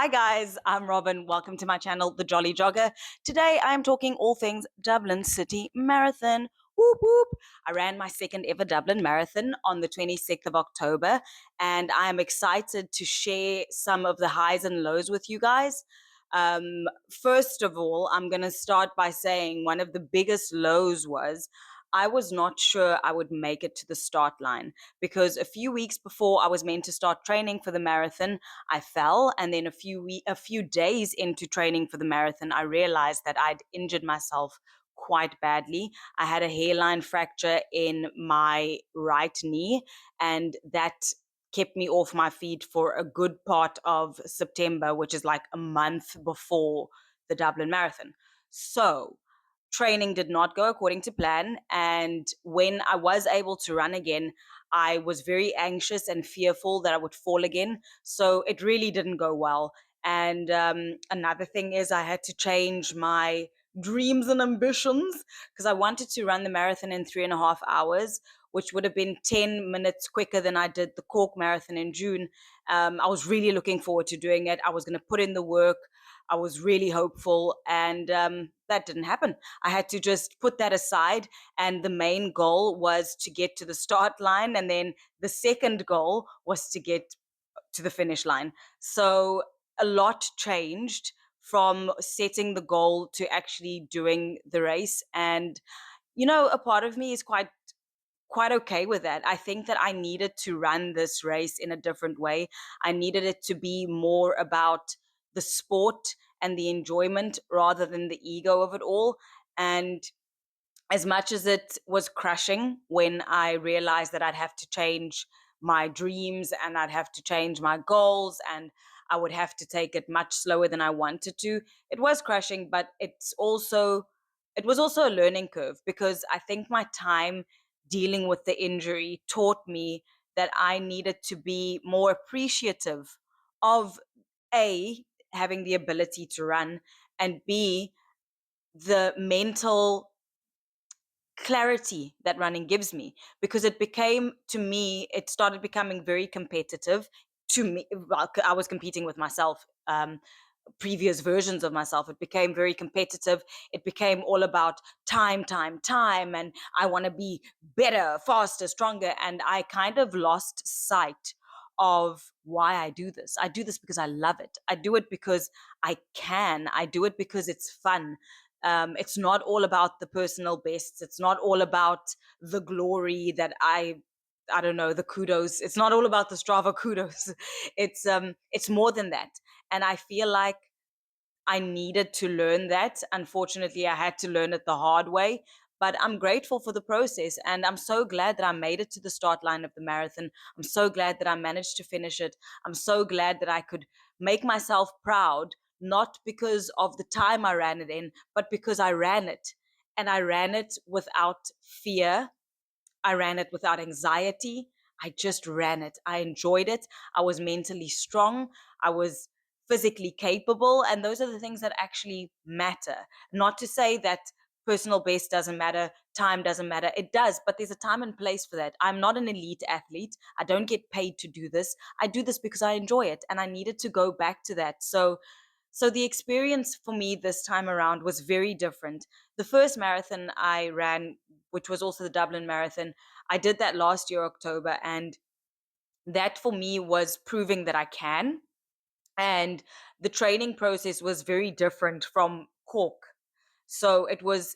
Hi guys, I'm Robin. Welcome to my channel, The Jolly Jogger. Today I am talking all things Dublin City Marathon. Whoop whoop. I ran my second ever Dublin Marathon on the 26th of October, and I am excited to share some of the highs and lows with you guys. First of all, I'm going to start by saying one of the biggest lows was I was not sure I would make it to the start line because a few weeks before I was meant to start training for the marathon, I fell, and then a few days into training for the marathon, I realized that I'd injured myself quite badly. I had a hairline fracture in my right knee, and that kept me off my feet for a good part of September, which is like a month before the Dublin Marathon. So, training did not go according to plan. And when I was able to run again, I was very anxious and fearful that I would fall again. So it really didn't go well. And another thing is, I had to change my dreams and ambitions because I wanted to run the marathon in 3.5 hours, which would have been 10 minutes quicker than I did the Cork Marathon in June. I was really looking forward to doing it. I was going to put in the work. I was really hopeful, and that didn't happen. I had to just put that aside, and the main goal was to get to the start line, and then the second goal was to get to the finish line. So a lot changed from setting the goal to actually doing the race. And a part of me is quite okay with that. I think that I needed to run this race in a different way. I needed it to be more about the sport and the enjoyment rather than the ego of it all. And as much as it was crushing when I realized that I'd have to change my dreams and I'd have to change my goals and I would have to take it much slower than I wanted to, it was crushing, but it was also a learning curve because I think my time dealing with the injury taught me that I needed to be more appreciative of A, having the ability to run, and B, the mental clarity that running gives me, because it started becoming very competitive to me. Well, I was competing with myself, previous versions of myself. It became very competitive. It became all about time, and I want to be better, faster, stronger. And I kind of lost sight of why I do this. I do this because I love it. I do it because I do it because it's fun. It's not all about the personal bests. It's not all about the glory that I don't know, the kudos. It's not all about the Strava kudos. It's more than that. And I feel like I needed to learn that. Unfortunately, I had to learn it the hard way. But I'm grateful for the process. And I'm so glad that I made it to the start line of the marathon. I'm so glad that I managed to finish it. I'm so glad that I could make myself proud, not because of the time I ran it in, but because I ran it. And I ran it without fear. I ran it without anxiety. I just ran it. I enjoyed it. I was mentally strong. I was physically capable. And those are the things that actually matter. Not to say that personal best doesn't matter, time doesn't matter. It does, but there's a time and place for that. I'm not an elite athlete. I don't get paid to do this. I do this because I enjoy it. And I needed to go back to that. So the experience for me this time around was very different. The first marathon I ran, which was also the Dublin Marathon, I did that last year, October, and that for me was proving that I can. And the training process was very different from Cork. So it was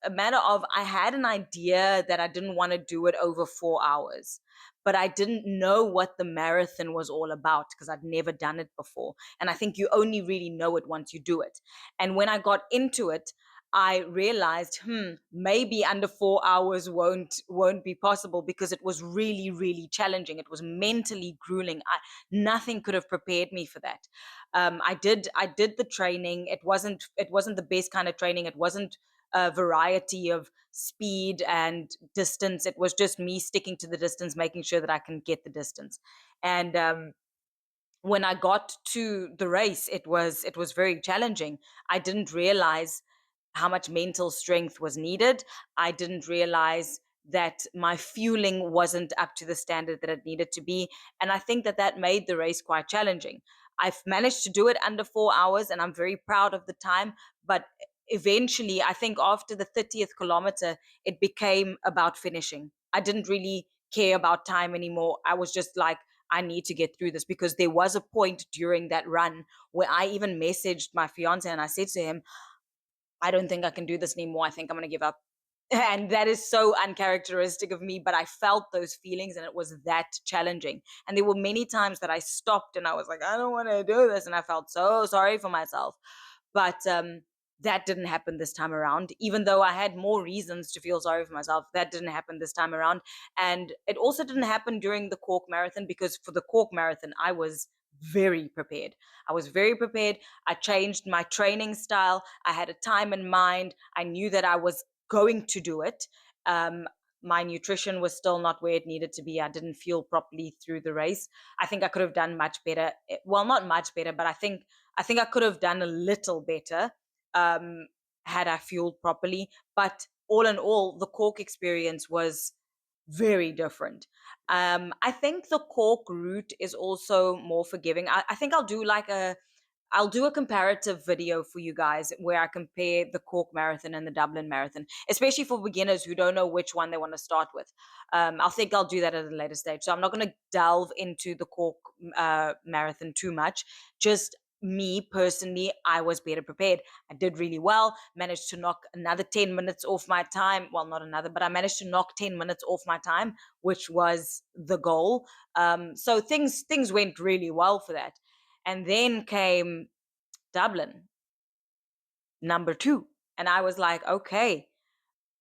a matter of, I had an idea that I didn't want to do it over 4 hours, but I didn't know what the marathon was all about because I'd never done it before. And I think you only really know it once you do it. And when I got into it, I realized, maybe under 4 hours won't be possible because it was really, really challenging. It was mentally grueling. Nothing could have prepared me for that. I did the training. It wasn't the best kind of training. It wasn't a variety of speed and distance. It was just me sticking to the distance, making sure that I can get the distance. And when I got to the race, it was very challenging. I didn't realize how much mental strength was needed. I didn't realize that my fueling wasn't up to the standard that it needed to be. And I think that that made the race quite challenging. I've managed to do it under 4 hours, and I'm very proud of the time. But eventually, I think after the 30th kilometer, it became about finishing. I didn't really care about time anymore. I was just like, I need to get through this, because there was a point during that run where I even messaged my fiance and I said to him, I don't think I can do this anymore. I think I'm going to give up. And that is so uncharacteristic of me, but I felt those feelings and it was that challenging. And there were many times that I stopped and I was like, I don't want to do this. And I felt so sorry for myself. But that didn't happen this time around. Even though I had more reasons to feel sorry for myself, that didn't happen this time around. And it also didn't happen during the Cork Marathon, because for the Cork Marathon, I was very prepared. I was very prepared. I changed my training style. I had a time in mind. I knew that I was going to do it. Um, my nutrition was still not where it needed to be. I didn't feel properly through the race. I think I could have done much better. Well, not much better, but I think I could have done a little better, um, had I fueled properly. But all in all, the Cork experience was very different. I think the Cork route is also more forgiving. I think I'll do a comparative video for you guys where I compare the Cork Marathon and the Dublin Marathon, especially for beginners who don't know which one they want to start with. I think I'll do that at a later stage. So I'm not going to delve into the Cork Marathon too much. Just me personally, I was better prepared. I did really well, managed to knock another 10 minutes off my time. Well, not another, but I managed to knock 10 minutes off my time, which was the goal. So things went really well for that. And then came Dublin, number two. And I was like, okay,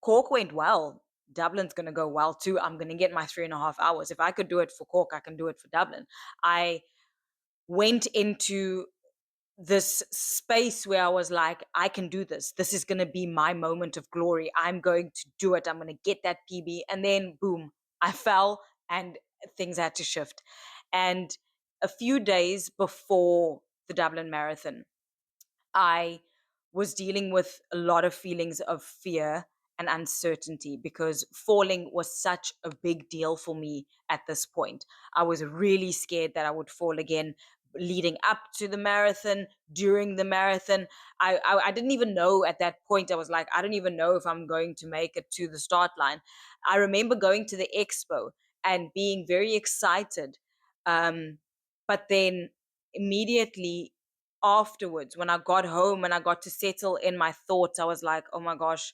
Cork went well. Dublin's going to go well too. I'm going to get my 3.5 hours. If I could do it for Cork, I can do it for Dublin. I went into this space where I was like, I can do this. This is going to be my moment of glory. I'm going to do it. I'm going to get that PB. And then, boom, I fell and things had to shift. And a few days before the Dublin Marathon, I was dealing with a lot of feelings of fear and uncertainty, because falling was such a big deal for me at this point. I was really scared that I would fall again leading up to the marathon, during the marathon. I didn't even know at that point. I was like, I don't even know if I'm going to make it to the start line. I remember going to the expo and being very excited. But then immediately afterwards, when I got home and I got to settle in my thoughts, I was like, oh my gosh,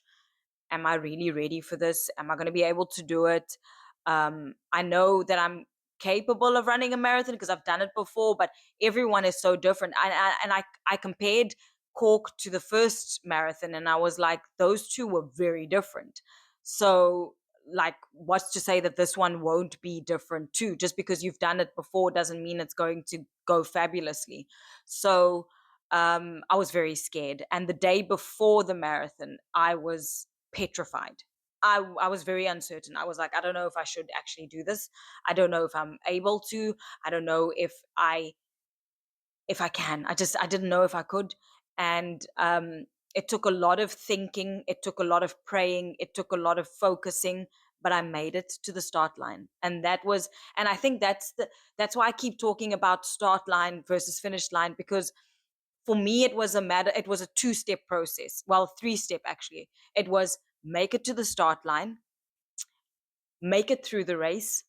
am I really ready for this? Am I going to be able to do it? I know that I'm capable of running a marathon because I've done it before, but everyone is so different. I compared Cork to the first marathon, and I was like, those two were very different. So, like, what's to say that this one won't be different too? Just because you've done it before doesn't mean it's going to go fabulously. So, I was very scared. And the day before the marathon, I was petrified. I was very uncertain. I was like, I don't know if I should actually do this. I don't know if I'm able to. I don't know if I can. I didn't know if I could. And it took a lot of thinking. It took a lot of praying. It took a lot of focusing. But I made it to the start line, and I think that's why I keep talking about start line versus finish line, because for me it was a two-step process. Well, three-step actually. It was make it to the start line, make it through the race,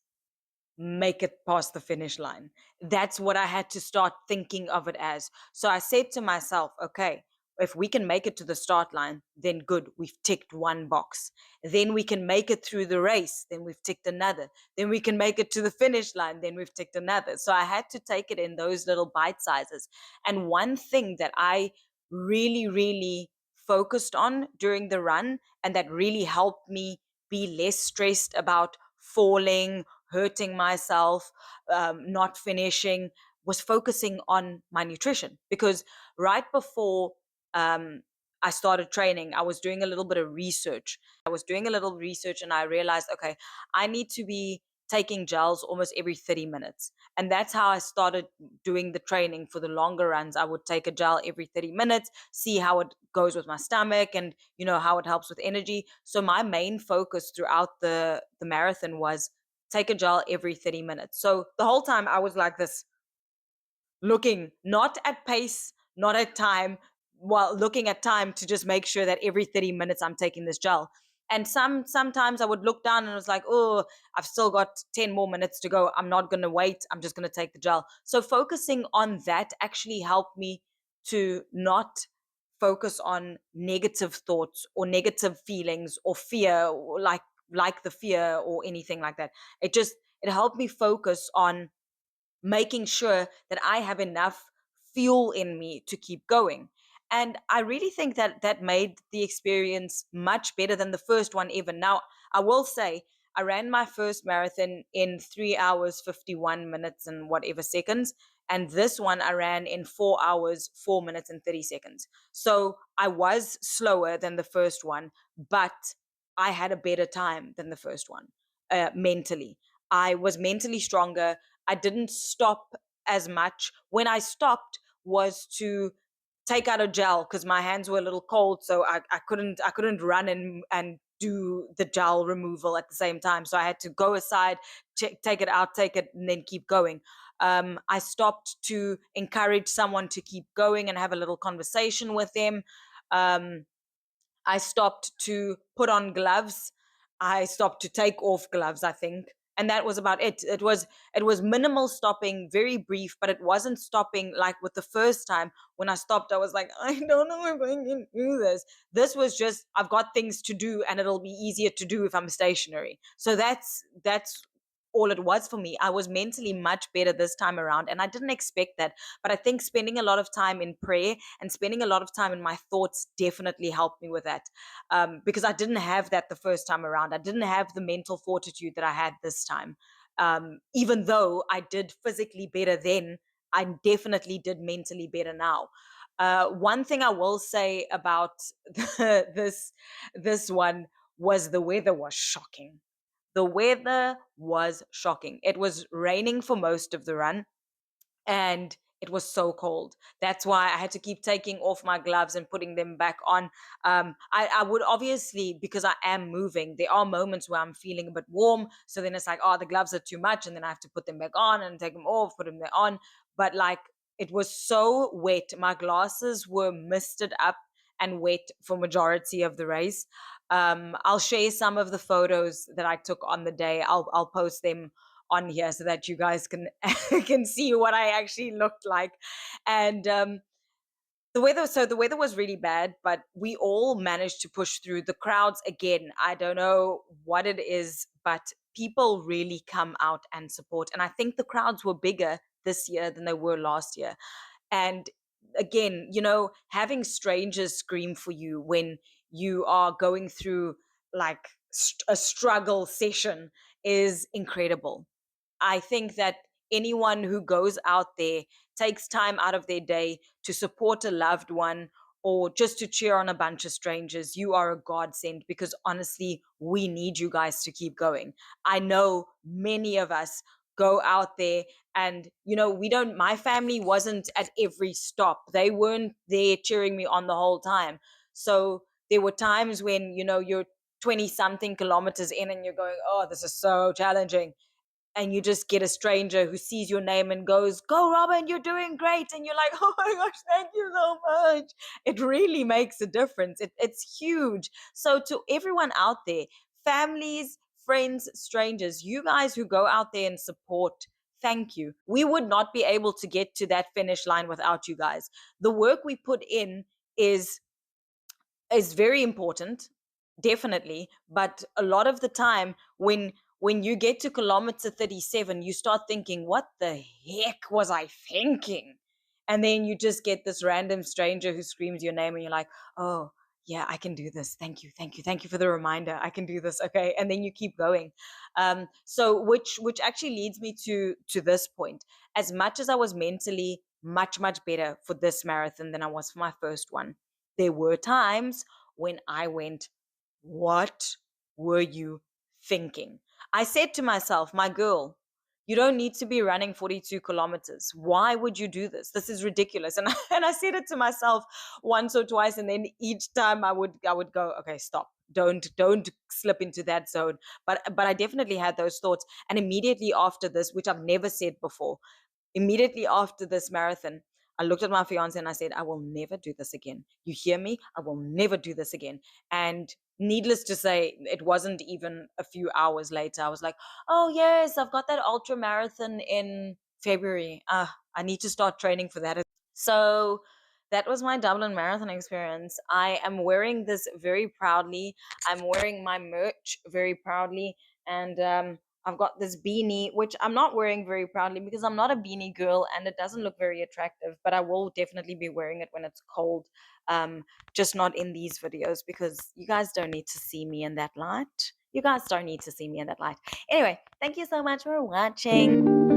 make it past the finish line. That's what I had to start thinking of it as. So I said to myself, okay, if we can make it to the start line, then good, we've ticked one box. Then we can make it through the race, then we've ticked another. Then we can make it to the finish line, then we've ticked another. So I had to take it in those little bite sizes. And one thing that I really, really focused on during the run, and that really helped me be less stressed about falling, hurting myself, not finishing, was focusing on my nutrition. Because right before um, I started training, I was doing a little bit of research. I was doing a little research and I realized, okay, I need to be taking gels almost every 30 minutes. And that's how I started doing the training for the longer runs. I would take a gel every 30 minutes, see how it goes with my stomach and, how it helps with energy. So my main focus throughout the marathon was take a gel every 30 minutes. So the whole time I was like this. looking not at pace, not at time, while looking at time to just make sure that every 30 minutes I'm taking this gel. And sometimes I would look down and I was like, oh, I've still got 10 more minutes to go. I'm not gonna wait. I'm just gonna take the gel. So focusing on that actually helped me to not focus on negative thoughts or negative feelings or fear, or like the fear or anything like that. It helped me focus on making sure that I have enough fuel in me to keep going. And I really think that that made the experience much better than the first one ever. Now, I will say, I ran my first marathon in 3 hours, 51 minutes, and whatever seconds. And this one I ran in 4 hours, 4 minutes, and 30 seconds. So I was slower than the first one, but I had a better time than the first one mentally. I was mentally stronger. I didn't stop as much. When I stopped was to take out a gel because my hands were a little cold, so I couldn't run and do the gel removal at the same time. So I had to go aside, take it out, take it, and then keep going. I stopped to encourage someone to keep going and have a little conversation with them. Um, I stopped to put on gloves. I stopped to take off gloves, I think. And that was about it. It was minimal stopping, very brief, but it wasn't stopping like with the first time. When I stopped, I was like, I don't know if I can do this. This was just I've got things to do and it'll be easier to do if I'm stationary. So that's all it was for me. I was mentally much better this time around and I didn't expect that. But I think spending a lot of time in prayer and spending a lot of time in my thoughts definitely helped me with that, because I didn't have that the first time around. I didn't have the mental fortitude that I had this time. Even though I did physically better then, I definitely did mentally better now. One thing I will say about this one was the weather was shocking. The weather was shocking. It was raining for most of the run and it was so cold. That's why I had to keep taking off my gloves and putting them back on. I would obviously, because I am moving, there are moments where I'm feeling a bit warm. So then it's like, oh, the gloves are too much. And then I have to put them back on and take them off, put them there on. But like, it was so wet. My glasses were misted up and wet for majority of the race. I'll share some of the photos that I took on the day. I'll post them on here so that you guys can can see what I actually looked like. And the weather was really bad, but we all managed to push through. The crowds, again, I don't know what it is, but people really come out and support. And I think the crowds were bigger this year than they were last year. And again, having strangers scream for you when you are going through like a struggle session is incredible. I think that anyone who goes out there, takes time out of their day to support a loved one or just to cheer on a bunch of strangers, you are a godsend, because honestly, we need you guys to keep going. I know many of us go out there and, my family wasn't at every stop. They weren't there cheering me on the whole time. So there were times when, you're 20 something kilometers in and you're going, oh, this is so challenging, and you just get a stranger who sees your name and goes, "Go, Robin, you're doing great." And you're like, "Oh my gosh, thank you so much." It really makes a difference. It's huge. So, to everyone out there, families, friends, strangers, you guys who go out there and support, thank you. We would not be able to get to that finish line without you guys. The work we put in is is very important, definitely, but a lot of the time when you get to kilometer 37, you start thinking, what the heck was I thinking? And then you just get this random stranger who screams your name and you're like, oh yeah, I can do this. Thank you, thank you, thank you for the reminder. I can do this. Okay. And then you keep going. So which actually leads me to this point. As much as I was mentally much better for this marathon than I was for my first one, there were times when I went, what were you thinking? I said to myself, my girl, you don't need to be running 42 kilometers. Why would you do this? This is ridiculous. And and I said it to myself once or twice. And then each time I would go, okay, stop. Don't slip into that zone. But I definitely had those thoughts. And immediately after this, which I've never said before, Immediately after this marathon, I looked at my fiance and I said, I will never do this again. You hear me? I will never do this again. And needless to say, it wasn't even a few hours later. I was like, oh, yes, I've got that ultra marathon in February. I need to start training for that. So that was my Dublin Marathon experience. I am wearing this very proudly. I'm wearing my merch very proudly. And I've got this beanie, which I'm not wearing very proudly because I'm not a beanie girl and it doesn't look very attractive, but I will definitely be wearing it when it's cold. Um, just not in these videos because you guys don't need to see me in that light. You guys don't need to see me in that light. Anyway, thank you so much for watching.